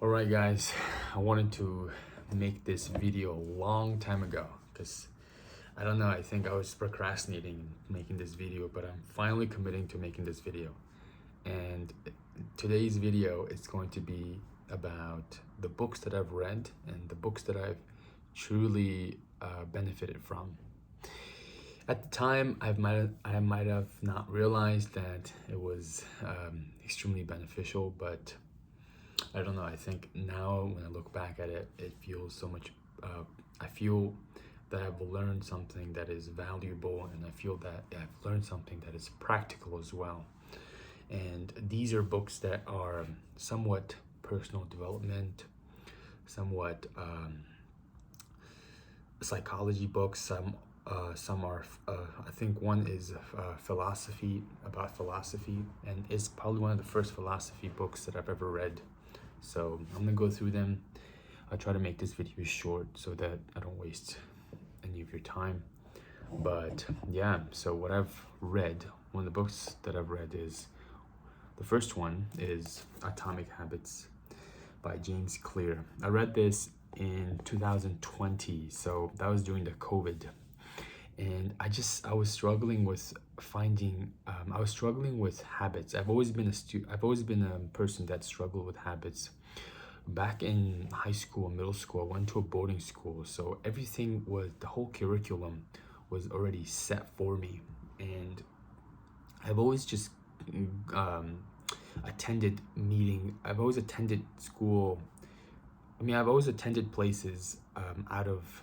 Alright guys, I wanted to make this video a long time ago because I don't know, I think I was procrastinating making this video, but I'm finally committing to making this video. And today's video is going to be about the books that I've read and the books that I've truly benefited from. At the time, I might have not realized that it was extremely beneficial, but I don't know. I think now when I look back at it, it feels so much. I feel that I've learned something that is valuable, and I feel that I've learned something that is practical as well. And these are books that are somewhat personal development, somewhat psychology books. Some are. I think one is philosophy, about philosophy, and it's probably one of the first philosophy books that I've ever read. So I'm gonna go through them. I'll try to make this video short so that I don't waste any of your time. But yeah, so what I've read, one of the books that I've read is, the first one is Atomic Habits by James Clear. I read this in 2020, so that was during the COVID. And I was struggling with finding, I was struggling with habits. I've always been a person that struggled with habits. Back in high school and middle school, I went to a boarding school, so the whole curriculum was already set for me. And I've always just I've always attended school. I've always attended places out of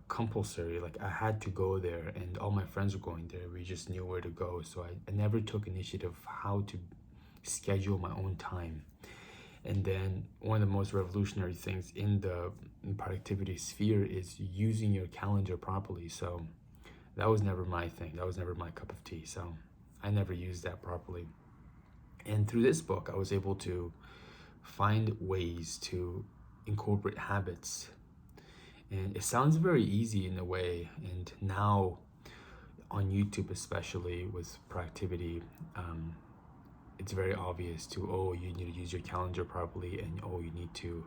compulsory. Like, I had to go there, and all my friends were going there. We just knew where to go, so I never took initiative how to schedule my own time. And then one of the most revolutionary things in the productivity sphere is using your calendar properly. So that was never my thing. That was never my cup of tea. So I never used that properly. And through this book, I was able to find ways to incorporate habits. And it sounds very easy in a way. And now on YouTube, especially with productivity, it's very obvious to, you need to use your calendar properly, and you need to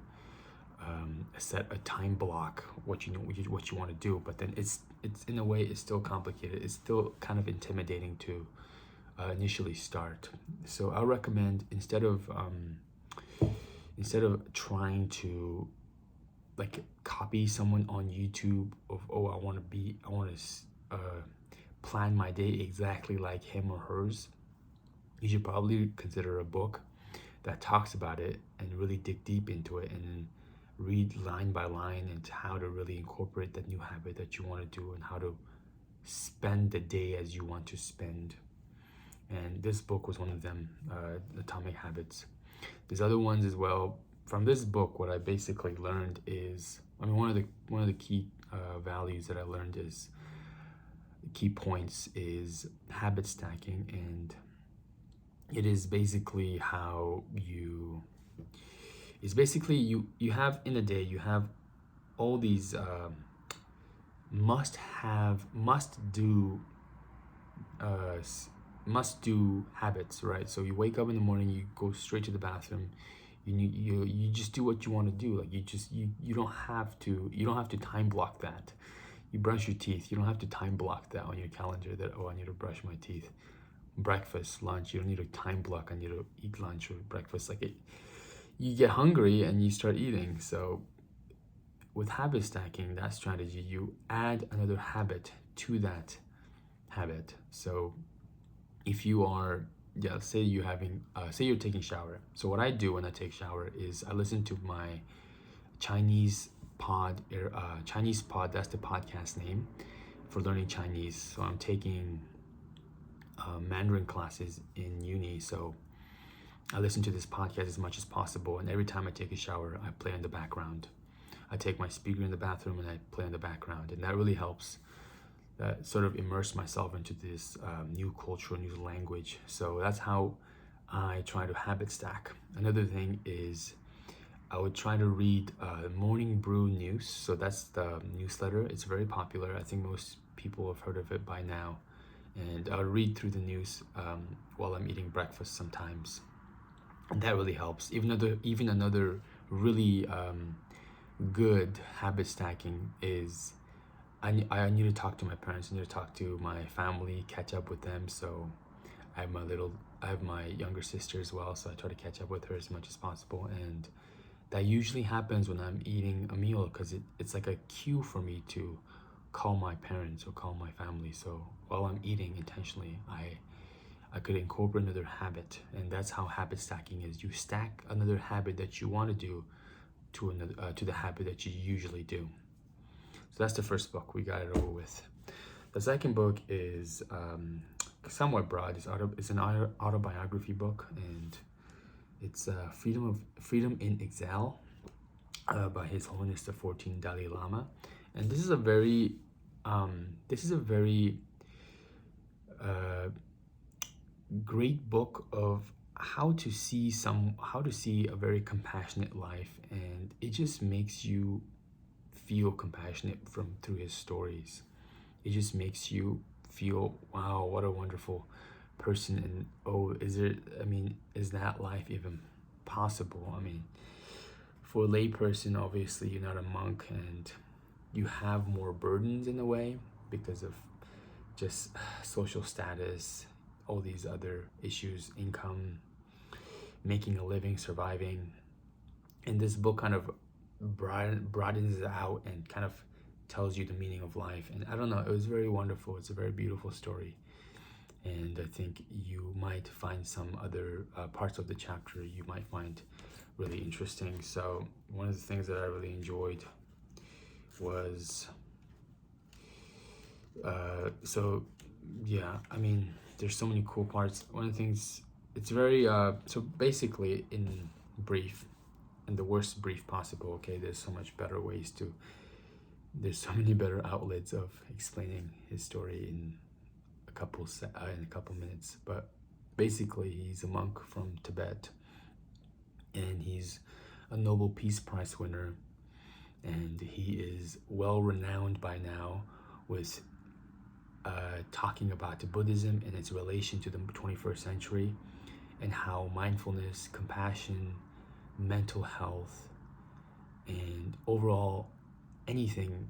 set a time block, what you want to do. But then it's in a way, it's still complicated. It's still kind of intimidating to initially start. So I recommend, instead of trying to like copy someone on YouTube of, I want to plan my day exactly like him or hers, you should probably consider a book that talks about it and really dig deep into it and read line by line into how to really incorporate that new habit that you want to do and how to spend the day as you want to spend. And this book was one of them, Atomic Habits. There's other ones as well. From this book, what I basically learned is, one of the key values that I learned is, key points is habit stacking. And it is basically you have in a day, you have all these must do habits, right? So you wake up in the morning, you go straight to the bathroom, you just do what you want to do. Like, you don't have to time block that. You brush your teeth, you don't have to time block that on your calendar that, I need to brush my teeth. Breakfast, lunch, you don't need to time block, I need to eat lunch or breakfast. You get hungry and you start eating. So with habit stacking, that strategy, you add another habit to that habit. So if you are, say you're taking shower. So what I do when I take shower is I listen to my Chinese pod, that's the podcast name for learning Chinese. So I'm taking Mandarin classes in uni, so I listen to this podcast as much as possible, and every time I take a shower, I play in the background. I take my speaker in the bathroom and I play in the background, and that really helps sort of immerse myself into this new culture, new language. So that's how I try to habit stack. Another thing is, I would try to read Morning Brew News. So that's the newsletter. It's very popular. I think most people have heard of it by now. And I'll read through the news while I'm eating breakfast sometimes. and that really helps. Even another really good habit stacking is I need to talk to my parents. I need to talk to my family, catch up with them. So I have my younger sister as well, so I try to catch up with her as much as possible. And that usually happens when I'm eating a meal, because it's like a cue for me to call my parents or call my family. So while I'm eating intentionally, I could incorporate another habit, and that's how habit stacking is. You stack another habit that you want to do to another to the habit that you usually do. So that's the first book. We got it over with. The second book is somewhat broad. It's an autobiography book, and it's Freedom in Exile by His Holiness the 14th Dalai Lama. And this is a very great book of how to see a very compassionate life, and it just makes you feel compassionate through his stories. It just makes you feel, wow, what a wonderful person. And is that life even possible? I mean, for a lay person, obviously you're not a monk, and you have more burdens in a way because of just social status, all these other issues, income, making a living, surviving. And this book kind of broadens it out and kind of tells you the meaning of life. And I don't know, it was very wonderful. It's a very beautiful story. And I think you might find some other parts of the chapter you might find really interesting. So one of the things that I really enjoyed was there's so many cool parts. One of the things, it's very so basically, in brief, in the worst brief possible, okay, there's so many better outlets of explaining his story in a couple minutes. But basically, he's a monk from Tibet, and he's a Nobel Peace Prize winner, and he is well renowned by now with talking about Buddhism and its relation to the 21st century, and how mindfulness, compassion, mental health, and overall anything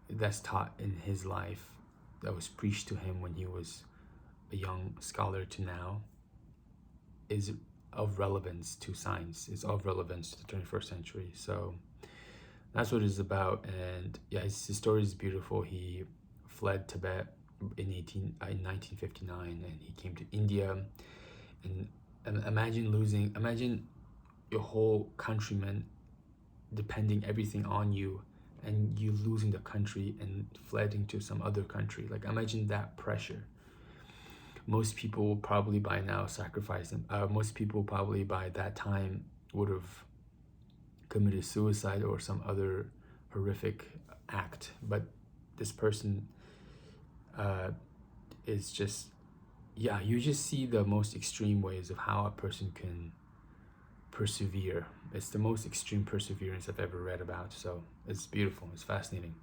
that's taught in his life, that was preached to him when he was a young scholar to now, is of relevance to science, is of relevance to the 21st century. So that's what it's about. And yeah, his story is beautiful. He fled Tibet in 1959, and he came to India. And imagine your whole countrymen depending everything on you, and you losing the country and fled into some other country. Like, imagine that pressure. Most people probably by now sacrifice them. Most people probably by that time would have committed suicide or some other horrific act. But this person is just, you just see the most extreme ways of how a person can persevere. It's the most extreme perseverance I've ever read about. So it's beautiful. It's fascinating.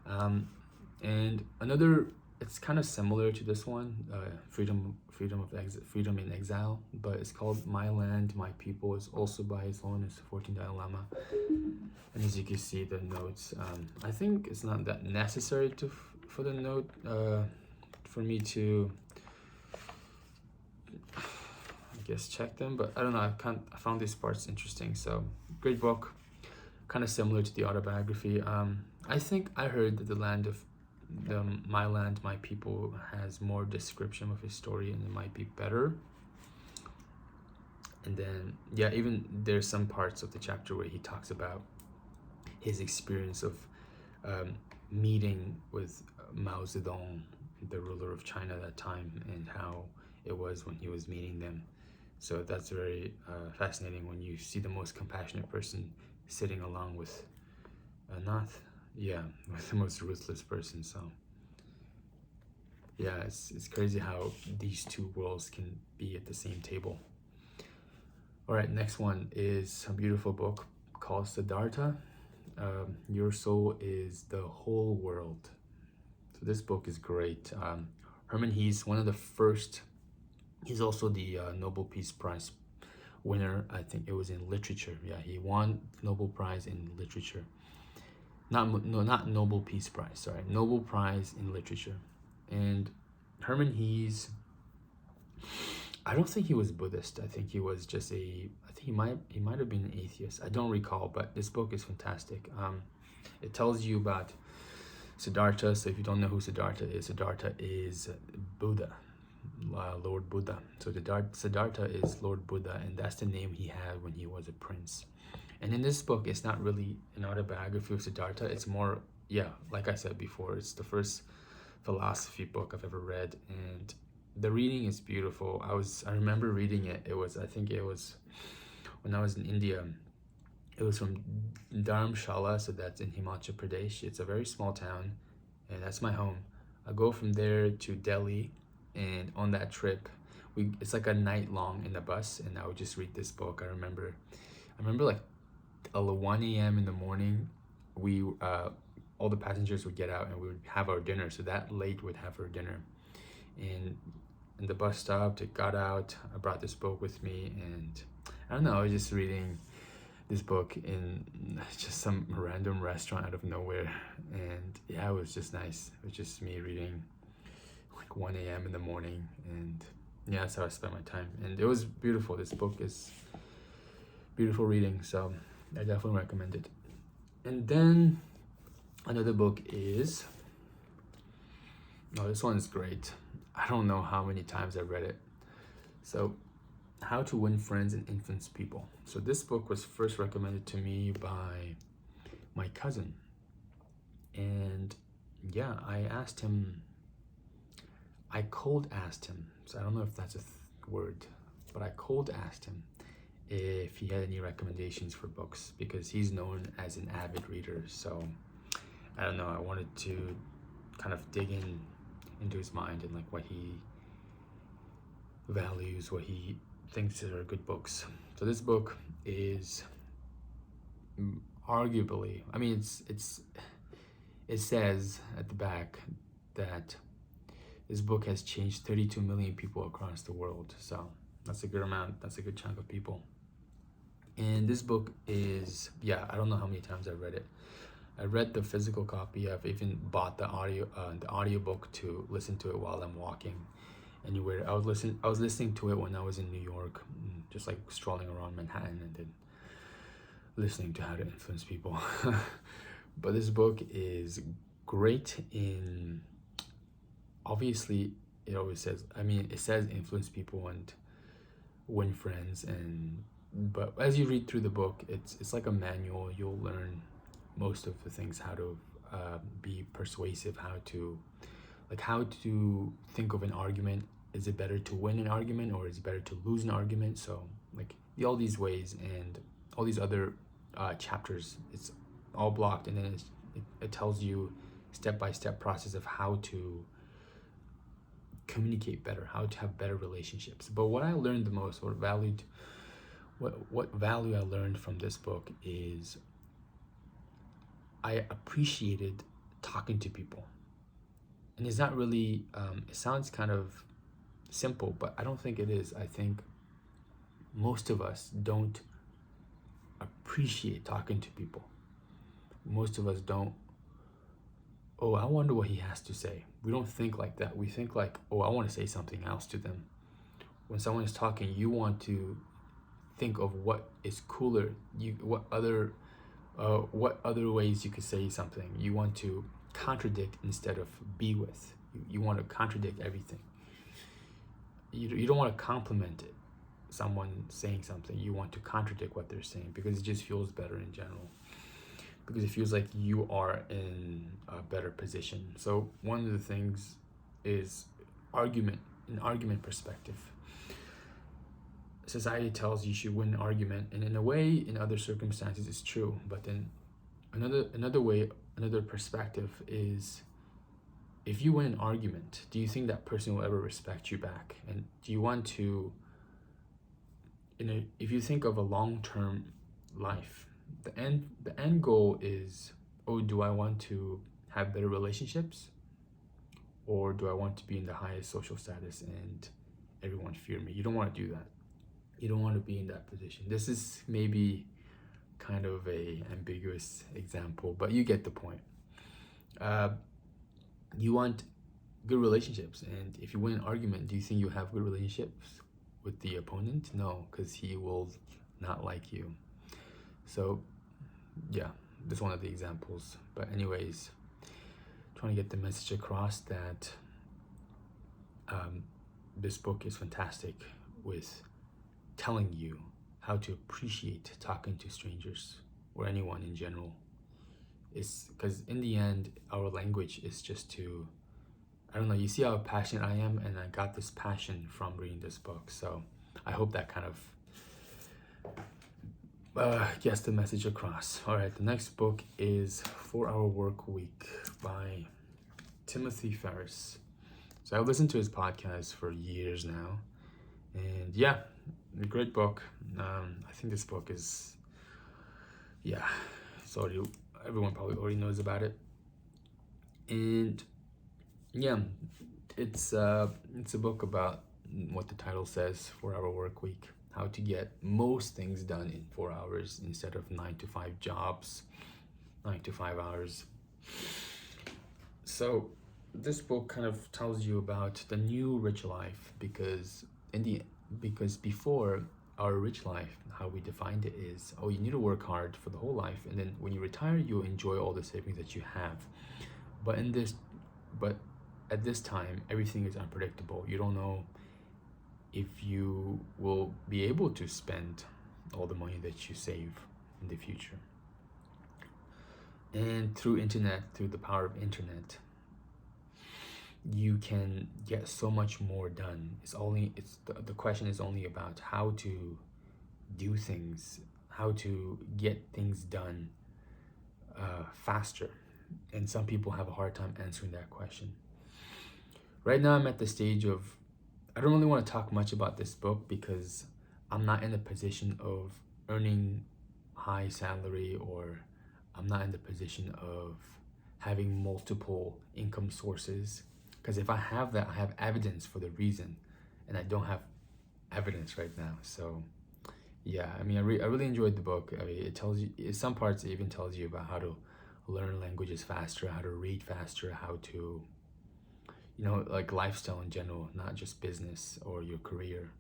And another, it's kind of similar to this one, Freedom in Exile, but it's called My Land, My People. It's also by His Holiness 14th Dalai Lama. And as you can see, the notes, I think it's not that necessary for the note for me to, I guess, check them, but I don't know, I found these parts interesting. So great book, kind of similar to the autobiography. I think I heard that the My Land, My People has more description of his story, and it might be better. And then even there's some parts of the chapter where he talks about his experience of meeting with Mao Zedong, the ruler of China at that time, and how it was when he was meeting them. So that's very fascinating when you see the most compassionate person sitting along with with the most ruthless person. So it's crazy how these two worlds can be at the same table. All right, next one is a beautiful book called Siddhartha. Your Soul is the Whole World. So this book is great. Herman Hesse, one of the first He's also the Nobel Peace Prize winner. I think it was in literature. Yeah, he won Nobel Prize in literature. Not Nobel Peace Prize. Sorry, Nobel Prize in literature. And Herman Hesse, I don't think he was Buddhist. I think he was just I think he might have been an atheist. I don't recall, but this book is fantastic. It tells you about Siddhartha. So if you don't know who Siddhartha is Buddha, Lord Buddha. So Siddhartha is Lord Buddha, and that's the name he had when he was a prince. And in this book, it's not really an autobiography of Siddhartha. It's more, yeah, like I said before, it's the first philosophy book I've ever read, and the reading is beautiful. I remember reading it. I think it was when I was in India. It was from Dharamshala, so that's in Himachal Pradesh. It's a very small town, and that's my home. I go from there to Delhi, and on that trip, it's like a night long in the bus, and I would just read this book. I remember like 1 a.m. in the morning, we all the passengers would get out and we would have our dinner. So that late we'd have our dinner, and in the bus stop, it got out. I brought this book with me, and I don't know. I was just reading this book in just some random restaurant out of nowhere, and yeah, it was just nice. It was just me reading like 1 a.m. in the morning, and yeah, that's how I spent my time, and it was beautiful. This book is beautiful reading, so I definitely recommend it. And then another book is, this one is great. I don't know how many times I've read it. So, How to Win Friends and Influence People. So this book was first recommended to me by my cousin. And yeah, I cold asked him. So I don't know if that's a word, but I cold asked him if he had any recommendations for books, because he's known as an avid reader. So I don't know, I wanted to kind of dig into his mind and like what he values, what he thinks are good books. So this book is arguably, I mean, it says at the back that this book has changed 32 million people across the world. So that's a good amount. That's a good chunk of people. And this book is, yeah, I don't know how many times I've read it. I read the physical copy. I've even bought the audiobook to listen to it while I'm walking anywhere. I was listening to it when I was in New York, just like strolling around Manhattan and then listening to How to Influence People. But this book is great in, obviously it always says, it says influence people and win friends, but as you read through the book, it's like a manual. You'll learn most of the things, how to be persuasive, how to think of an argument. Is it better to win an argument or is it better to lose an argument? So like all these ways and all these other chapters, it's all blocked, and then it tells you step-by-step process of how to communicate better, how to have better relationships. But what I learned the most, what value I learned from this book is I appreciated talking to people. And it's not really, it sounds kind of simple, but I don't think it is. I think most of us don't appreciate talking to people. Most of us don't, oh, I wonder what he has to say. We don't think like that. We think like, oh, I want to say something else to them. When someone is talking, you want to think of what is cooler, what other ways you could say something. You want to contradict instead of be with. You want to contradict everything. You don't want to compliment it, someone saying something. You want to contradict what they're saying, because it just feels better in general, because it feels like you are in a better position. So one of the things is an argument perspective. Society tells you should win an argument, and in a way, in other circumstances, it's true. But then another perspective is, if you win an argument, do you think that person will ever respect you back? And do you want to, if you think of a long-term life, the end goal is, oh, do I want to have better relationships, or do I want to be in the highest social status and everyone fear me. You don't want to do that. You don't want to be in that position. This is maybe kind of a ambiguous example, but you get the point. You want good relationships, and if you win an argument, do you think you have good relationships with the opponent? No, because he will not like you. So yeah, that's one of the examples. But anyways, trying to get the message across that this book is fantastic with telling you how to appreciate talking to strangers or anyone in general. It's because in the end, our language is just to, I don't know, you see how passionate I am, and I got this passion from reading this book. So I hope that kind of gets the message across. All right, the next book is 4-Hour Work Week by Timothy Ferris. So I've listened to his podcast for years now, and yeah, a great book. I think this book is, yeah, it's already, everyone probably already knows about it, and yeah, it's a book about what the title says, 4-Hour Work Week, how to get most things done in 4 hours instead of 9 to 5 jobs, 9 to 5 hours. So this book kind of tells you about the new rich life, because before, our rich life, how we defined it is, oh, you need to work hard for the whole life, and then when you retire, you enjoy all the savings that you have. But at this time, everything is unpredictable. You don't know if you will be able to spend all the money that you save in the future. And through the power of internet, you can get so much more done. The question is only about how to do things, how to get things done faster. And some people have a hard time answering that question. Right now, I'm at the stage of, I don't really want to talk much about this book because I'm not in a position of earning high salary, or I'm not in the position of having multiple income sources. Because if I have that, I have evidence for the reason, and I don't have evidence right now. So yeah, I mean, I really enjoyed the book. I mean, it tells you, in some parts, it even tells you about how to learn languages faster, how to read faster, how to, like lifestyle in general, not just business or your career.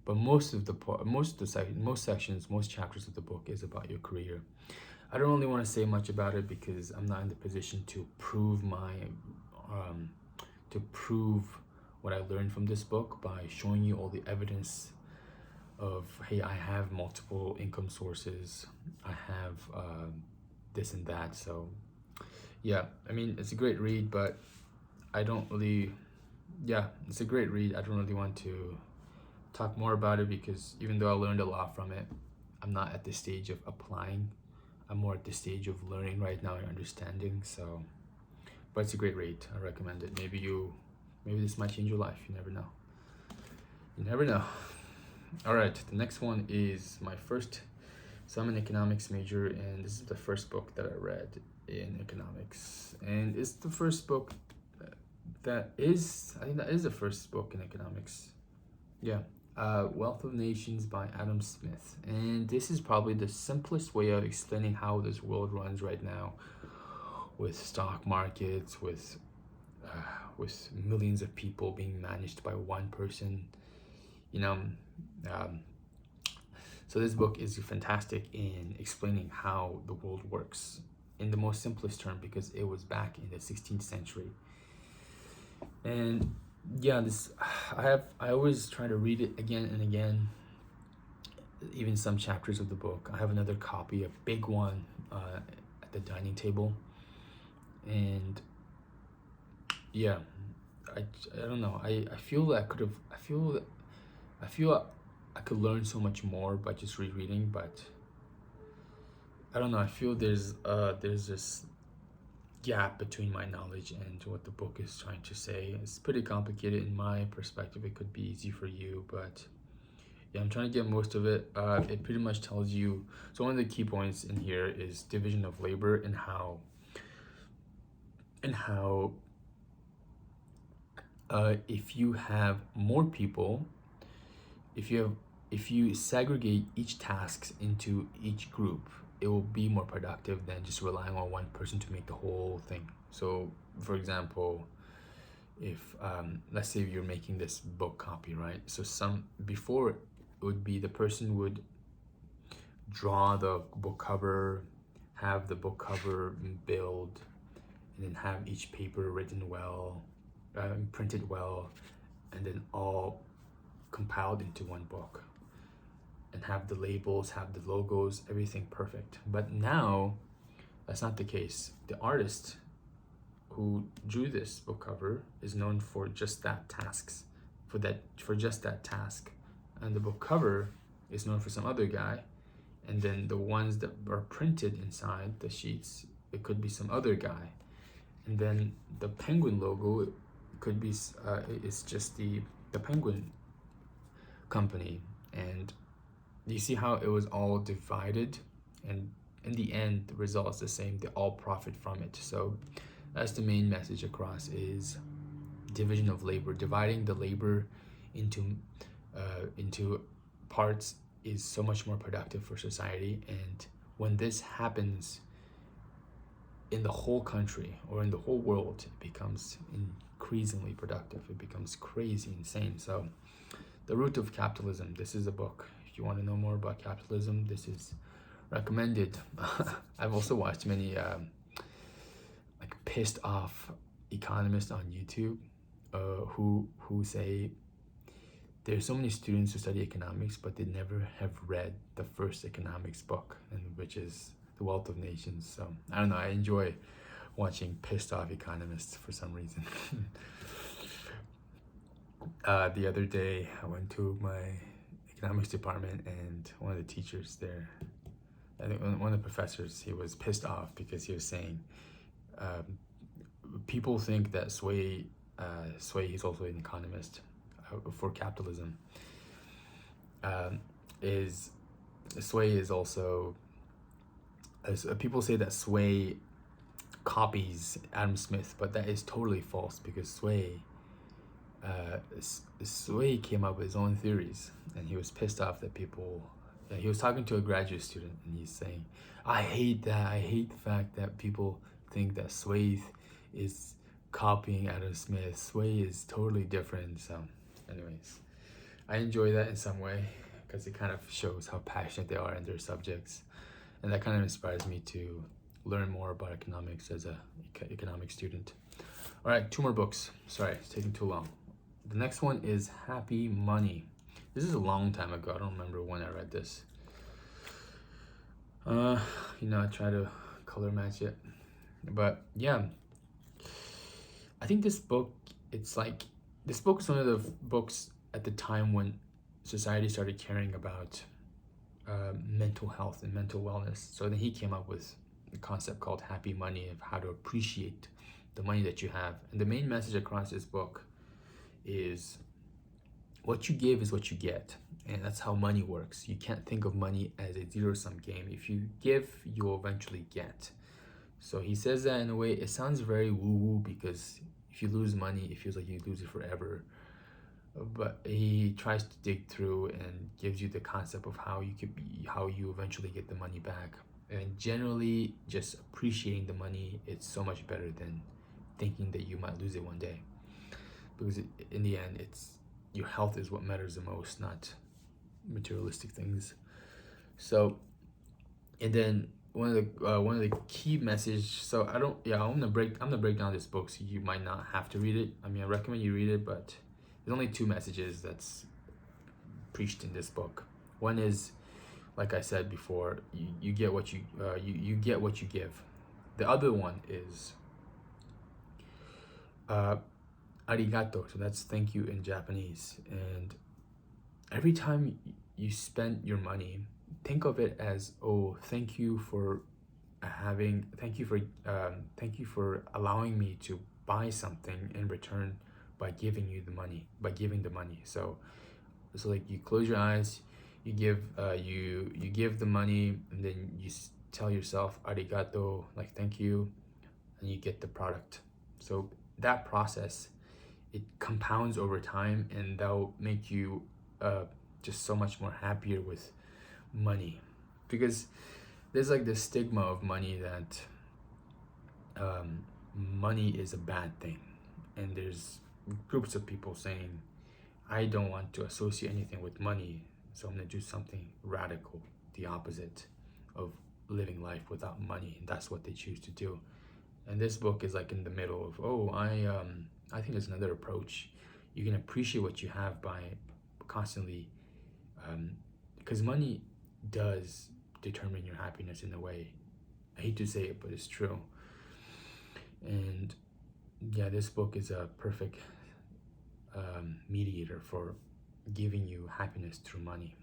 But most sections, most chapters of the book is about your career. I don't really want to say much about it because I'm not in the position to prove what I learned from this book by showing you all the evidence of, hey, I have multiple income sources, I have this and that. So yeah, I mean, it's a great read, but it's a great read. I don't really want to talk more about it because even though I learned a lot from it, I'm not at the stage of applying. I'm more at the stage of learning right now and understanding. So, but it's a great read. I recommend it. Maybe this might change your life. You never know. You never know. All right, the next one is my first. So I'm an economics major, and this is the first book that I read in economics, and it's the first book I think that is the first book in economics. Yeah. Wealth of Nations by Adam Smith. And this is probably the simplest way of explaining how this world runs right now, with stock markets, with millions of people being managed by one person. So this book is fantastic in explaining how the world works in the most simplest term, because it was back in the 16th century. And yeah, I always try to read it again and again, even some chapters of the book. I have another copy, a big one, at the dining table. And yeah, I don't know. I feel that I feel I could learn so much more by just rereading, but I don't know. I feel there's this gap between my knowledge and what the book is trying to say. It's pretty complicated in my perspective. It could be easy for you, but yeah, I'm trying to get most of it. It pretty much tells you, so one of the key points in here is division of labor, and how if you have more people if you segregate each task into each group, it will be more productive than just relying on one person to make the whole thing. So for example, if let's say you're making this book copy, right? So before it would be the person would draw the book cover, have the book cover build, and then have each paper written well, printed well, and then all compiled into one book, and have the labels, have the logos, everything perfect. But now that's not the case. The artist who drew this book cover is known for just that tasks, for just that task, and the book cover is known for some other guy, and then the ones that are printed inside the sheets, it could be some other guy, and then the penguin logo could be it's just the penguin company. And you see how it was all divided, and in the end the result is the same. They all profit from it. So that's the main message across, is division of labor. Dividing the labor into parts is so much more productive for society. And when this happens in the whole country or in the whole world, it becomes increasingly productive. It becomes crazy insane. So The Root of Capitalism, this is a book. If you want to know more about capitalism, this is recommended. I've also watched many like pissed off economists on YouTube who say there's so many students who study economics, but they never have read the first economics book, and which is The Wealth of Nations. So I don't know, I enjoy watching pissed off economists for some reason. The other day I went to my economics department, and one of the teachers there, I think one of the professors, he was pissed off because he was saying people think that Sway, he's also an economist for capitalism, Sway is also, people say that Sway copies Adam Smith, but that is totally false, because Sway came up with his own theories, and he was pissed off that people, he was talking to a graduate student, and he's saying, I hate the fact that people think that Sway is copying Adam Smith. Sway is totally different. So anyways, I enjoy that in some way, because it kind of shows how passionate they are in their subjects, and that kind of inspires me to learn more about economics as a economics student. All right, 2 more books. Sorry, it's taking too long. The next one is Happy Money. This is a long time ago. I don't remember when I read this. I try to color match it, but yeah, I think this book is one of the books at the time when society started caring about mental health and mental wellness. So then he came up with a concept called Happy Money, of how to appreciate the money that you have. And the main message across this book is what you give is what you get, and that's how money works. You can't think of money as a zero-sum game. If you give, you will eventually get. So he says that in a way, it sounds very woo-woo, because if you lose money, it feels like you lose it forever. But he tries to dig through and gives you the concept of how you eventually get the money back. And generally, just appreciating the money, it's so much better than thinking that you might lose it one day, because in the end, it's your health is what matters the most, not materialistic things. So, and then one of the key message. So I'm gonna break down this book, so you might not have to read it. I mean, I recommend you read it, but there's only 2 messages that's preached in this book. One is, like I said before, you get what you get what you give. The other one is arigato, so that's thank you in Japanese. And every time you spend your money, think of it as, oh, thank you for allowing me to buy something in return by giving the money. So like you close your eyes, you give you give the money, and then you tell yourself arigato, like thank you, and you get the product. So that process, it compounds over time, and that'll make you just so much more happier with money, because there's like this stigma of money that money is a bad thing, and there's groups of people saying, I don't want to associate anything with money, so I'm gonna do something radical, the opposite of living life without money. And that's what they choose to do. And this book is like in the middle of, I think there's another approach. You can appreciate what you have by constantly, because money does determine your happiness in a way. I hate to say it, but it's true. And yeah, this book is a perfect mediator for giving you happiness through money.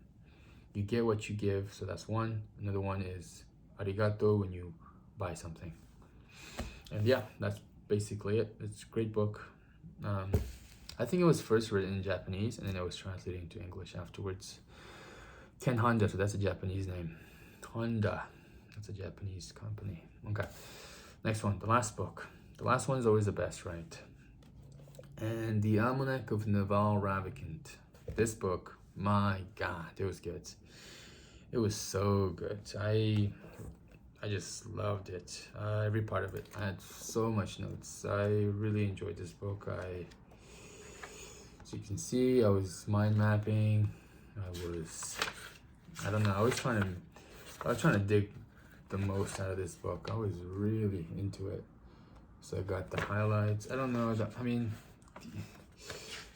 You get what you give, so that's one. Another one is arigato when you buy something. And yeah, that's basically it. It's a great book. I think it was first written in Japanese, and then it was translated into English afterwards. Ken Honda, so that's a Japanese name. Honda, that's a Japanese company. Okay, next one, the last book. The last one is always the best, right? And the Almanac of Naval Ravikant. This book, my God, it was good. It was so good. I just loved it. Every part of it. I had so much notes. I really enjoyed this book. As you can see, I was mind mapping. I don't know. I was trying to dig the most out of this book. I was really into it. So I got the highlights. I don't know. I mean,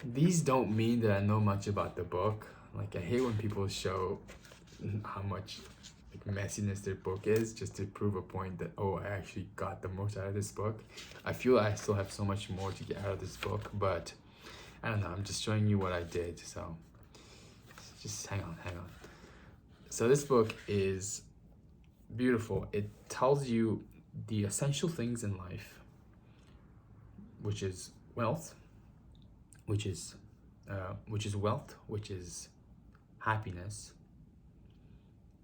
these don't mean that I know much about the book. Like, I hate when people show how much messiness their book is just to prove a point that, oh, I actually got the most out of this book. I feel I still have so much more to get out of this book, but I don't know. I'm just showing you what I did. So just hang on. So this book is beautiful. It tells you the essential things in life, which is wealth, which is wealth, which is happiness,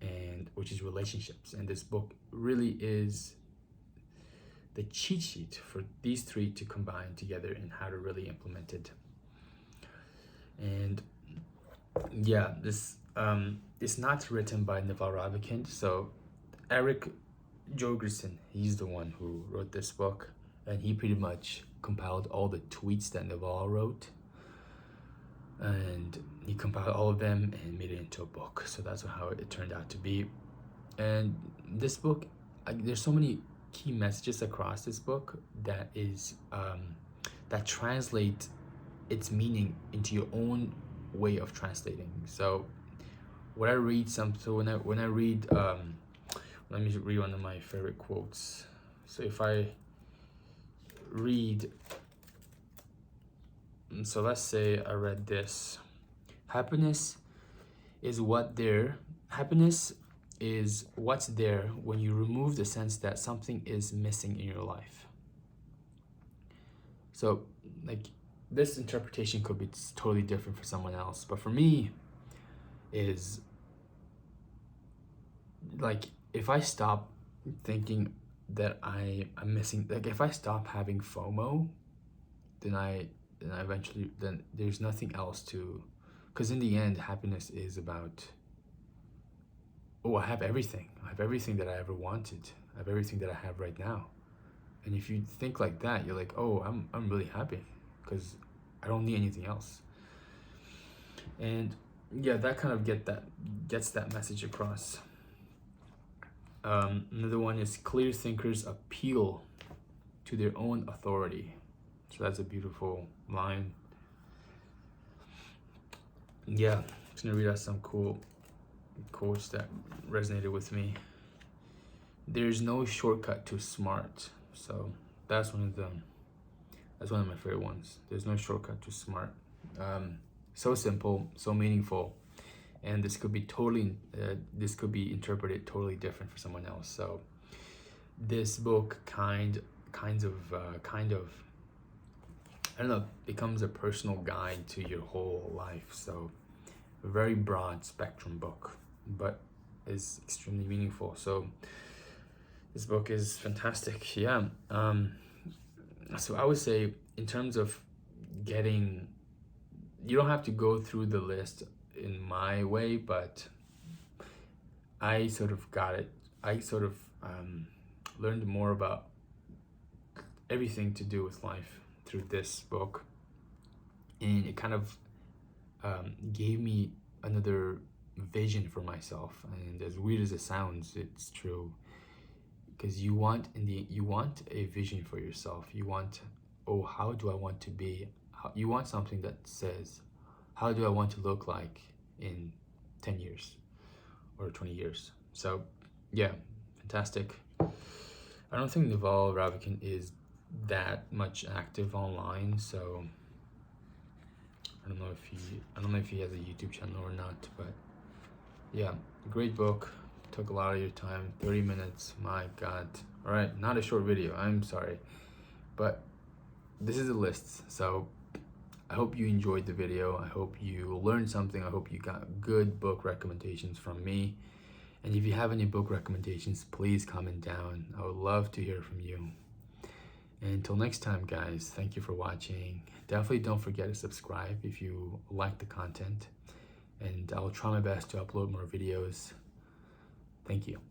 and which is relationships. And this book really is the cheat sheet for these three to combine together and how to really implement it. And yeah, this is not written by Naval Ravikant. So Eric Jorgensen, he's the one who wrote this book, and he pretty much compiled all the tweets that Naval wrote, and he compiled all of them and made it into a book. So that's how it turned out to be. And this book, there's so many key messages across this book that is that translate its meaning into your own way of translating. So when I read let me read one of my favorite quotes. So if I read, so let's say I read this: happiness is what's there when you remove the sense that something is missing in your life. So like, this interpretation could be totally different for someone else, but for me is like, if I stop thinking that I'm missing, like if I stop having FOMO, then there's nothing else to, because in the end, happiness is about, oh, I have everything that I ever wanted, I have everything that I have right now. And if you think like that, you're like, oh, I'm really happy because I don't need anything else. And yeah, that kind of gets that message across. Another one is clear thinkers appeal to their own authority. So that's a beautiful line. Yeah, I'm just gonna read out some cool quotes that resonated with me. There's no shortcut to smart. So that's one of my favorite ones. There's no shortcut to smart. So simple, so meaningful, and this could be interpreted totally different for someone else. So this book kind of I don't know, becomes a personal guide to your whole life. So a very broad spectrum book, but is extremely meaningful. So this book is fantastic. Yeah. So I would say, in terms of you don't have to go through the list. in my way, but I sort of got it. I sort of learned more about everything to do with life through this book, and it kind of gave me another vision for myself. And as weird as it sounds, it's true, because you want a vision for yourself. You want, oh, how do I want to be? You want something that says, how do I want to look like in 10 years or 20 years? So yeah, fantastic. I don't think Naval Ravikant is that much active online, so I don't know if he has a YouTube channel or not, but yeah, great book. Took a lot of your time, 30 minutes, my God. All right, not a short video, I'm sorry, but this is a list, so I hope you enjoyed the video. I hope you learned something. I hope you got good book recommendations from me. And if you have any book recommendations, please comment down. I would love to hear from you. And until next time, guys, thank you for watching. Definitely don't forget to subscribe if you like the content. And I'll try my best to upload more videos. Thank you.